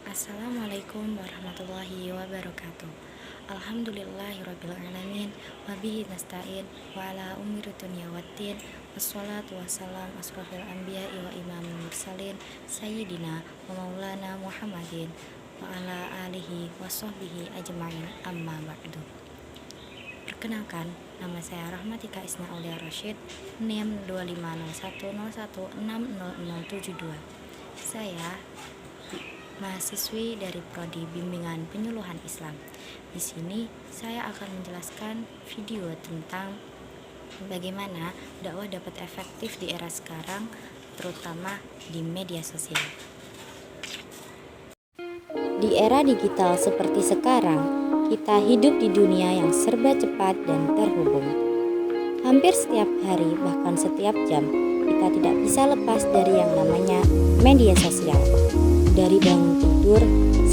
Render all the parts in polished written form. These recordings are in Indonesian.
Assalamualaikum warahmatullahi wabarakatuh. Alhamdulillahirrabbilalamin. Wabihi nasta'in wa ala umuri dunya waddin. Wassalatu wassalam asrofil anbiya'i wa imamul mursalin Sayyidina wa maulana Muhammadin wa ala alihi wa sahbihi ajma'in, amma ba'du. Perkenalkan, nama saya Rahmatika Isna Aulia Rashid, NIM 250101600072. Saya mahasiswi dari Prodi Bimbingan Penyuluhan Islam. Di sini saya akan menjelaskan video tentang bagaimana dakwah dapat efektif di era sekarang, terutama di media sosial. Di era digital seperti sekarang, kita hidup di dunia yang serba cepat dan terhubung. Hampir setiap hari, bahkan setiap jam, kita tidak bisa lepas dari yang namanya media sosial. Dari bangun tidur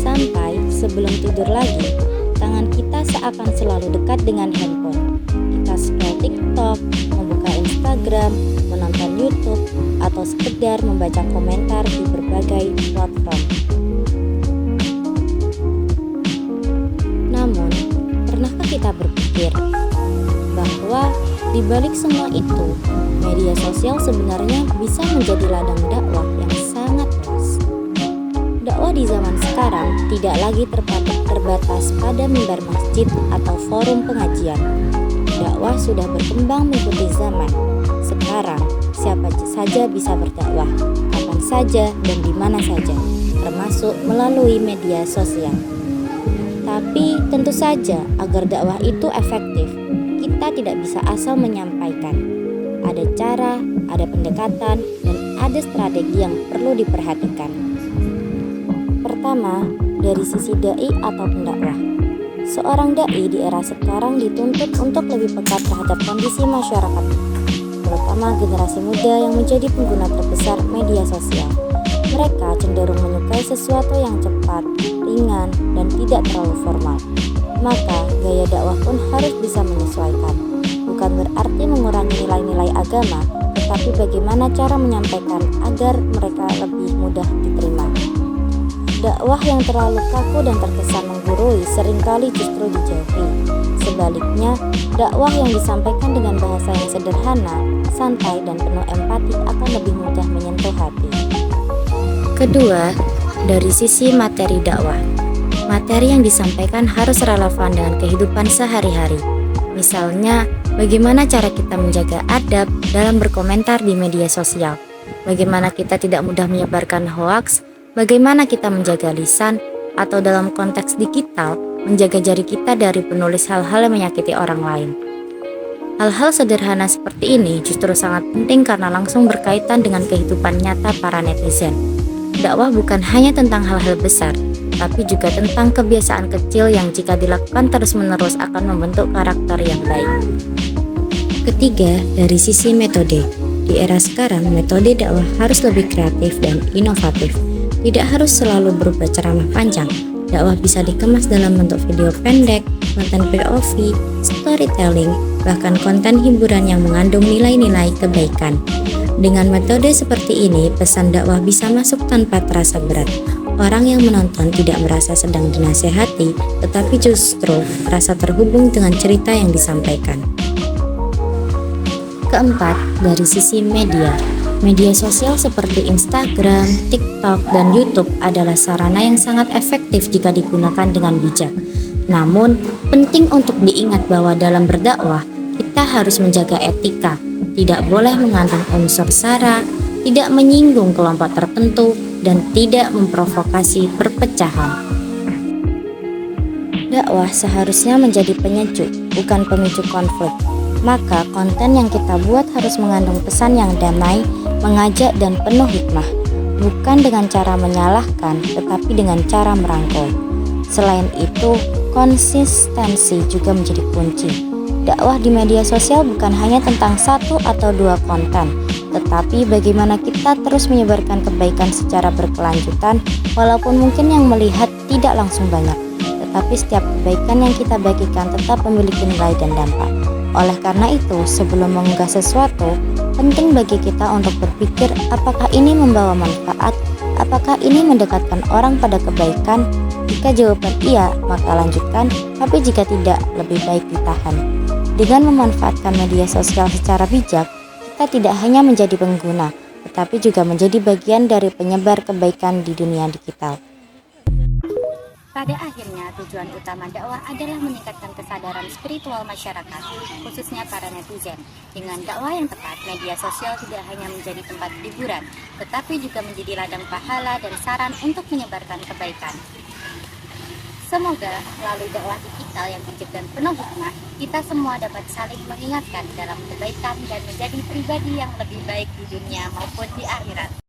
sampai sebelum tidur lagi, tangan kita seakan selalu dekat dengan handphone. Kita scroll TikTok, membuka Instagram, menonton YouTube, atau sekedar membaca komentar di berbagai platform. Namun, pernahkah kita berpikir bahwa di balik semua itu, media sosial sebenarnya bisa menjadi ladang dakwah yang sangat luas? Dakwah di zaman sekarang tidak lagi terbatas pada mimbar masjid atau forum pengajian. Dakwah sudah berkembang mengikuti zaman. Sekarang, siapa saja bisa berdakwah, kapan saja dan di mana saja, termasuk melalui media sosial. Tapi tentu saja agar dakwah itu efektif, kita tidak bisa asal menyampaikan. Ada cara, ada pendekatan, dan ada strategi yang perlu diperhatikan. Pertama, dari sisi dai atau pendakwah. Seorang dai di era sekarang dituntut untuk lebih peka terhadap kondisi masyarakat, terutama generasi muda yang menjadi pengguna terbesar media sosial. Mereka cenderung menyukai sesuatu yang cepat, ringan, dan tidak terlalu formal. Maka, gaya dakwah pun harus bisa menyesuaikan. Bukan berarti mengurangi nilai-nilai agama, tetapi bagaimana cara menyampaikan agar mereka lebih mudah diterima. Dakwah yang terlalu kaku dan terkesan menggurui seringkali justru dijauhi. Sebaliknya, dakwah yang disampaikan dengan bahasa yang sederhana, santai, dan penuh empati akan lebih mudah menyentuh hati. Kedua, dari sisi materi dakwah. Materi yang disampaikan harus relevan dengan kehidupan sehari-hari. Misalnya, bagaimana cara kita menjaga adab dalam berkomentar di media sosial, bagaimana kita tidak mudah menyebarkan hoaks, bagaimana kita menjaga lisan, atau dalam konteks digital, menjaga jari kita dari penulis hal-hal yang menyakiti orang lain. Hal-hal sederhana seperti ini justru sangat penting karena langsung berkaitan dengan kehidupan nyata para netizen. Dakwah bukan hanya tentang hal-hal besar, tapi juga tentang kebiasaan kecil yang jika dilakukan terus-menerus akan membentuk karakter yang baik. Ketiga, dari sisi metode. Di era sekarang, metode dakwah harus lebih kreatif dan inovatif. Tidak harus selalu berupa ceramah panjang. Dakwah bisa dikemas dalam bentuk video pendek, konten POV, storytelling, bahkan konten hiburan yang mengandung nilai-nilai kebaikan. Dengan metode seperti ini, pesan dakwah bisa masuk tanpa terasa berat. Orang yang menonton tidak merasa sedang dinasehati, tetapi justru merasa terhubung dengan cerita yang disampaikan. Keempat, dari sisi media. Media sosial seperti Instagram, TikTok, dan YouTube adalah sarana yang sangat efektif jika digunakan dengan bijak. Namun, penting untuk diingat bahwa dalam berdakwah, kita harus menjaga etika, tidak boleh mengandung unsur sara, tidak menyinggung kelompok tertentu, dan tidak memprovokasi perpecahan. Dakwah seharusnya menjadi penyejuk, bukan pemicu konflik. Maka konten yang kita buat harus mengandung pesan yang damai, mengajak, dan penuh hikmah, bukan dengan cara menyalahkan, tetapi dengan cara merangkul. Selain itu, konsistensi juga menjadi kunci. Dakwah di media sosial bukan hanya tentang satu atau dua konten, tetapi bagaimana kita terus menyebarkan kebaikan secara berkelanjutan, walaupun mungkin yang melihat tidak langsung banyak, tetapi setiap kebaikan yang kita bagikan tetap memiliki nilai dan dampak. Oleh karena itu, sebelum mengunggah sesuatu, penting bagi kita untuk berpikir apakah ini membawa manfaat Apakah ini mendekatkan orang pada kebaikan? Jika jawaban iya, maka lanjutkan, tapi jika tidak, lebih baik ditahan. Dengan memanfaatkan media sosial secara bijak, kita tidak hanya menjadi pengguna, tetapi juga menjadi bagian dari penyebar kebaikan di dunia digital. Pada akhirnya, tujuan utama dakwah adalah meningkatkan kesadaran spiritual masyarakat, khususnya para netizen. Dengan dakwah yang tepat, media sosial tidak hanya menjadi tempat hiburan, tetapi juga menjadi ladang pahala dan saran untuk menyebarkan kebaikan. Semoga melalui dakwah digital yang bijak dan penuh hikmah, kita semua dapat saling mengingatkan dalam kebaikan dan menjadi pribadi yang lebih baik di dunia maupun di akhirat.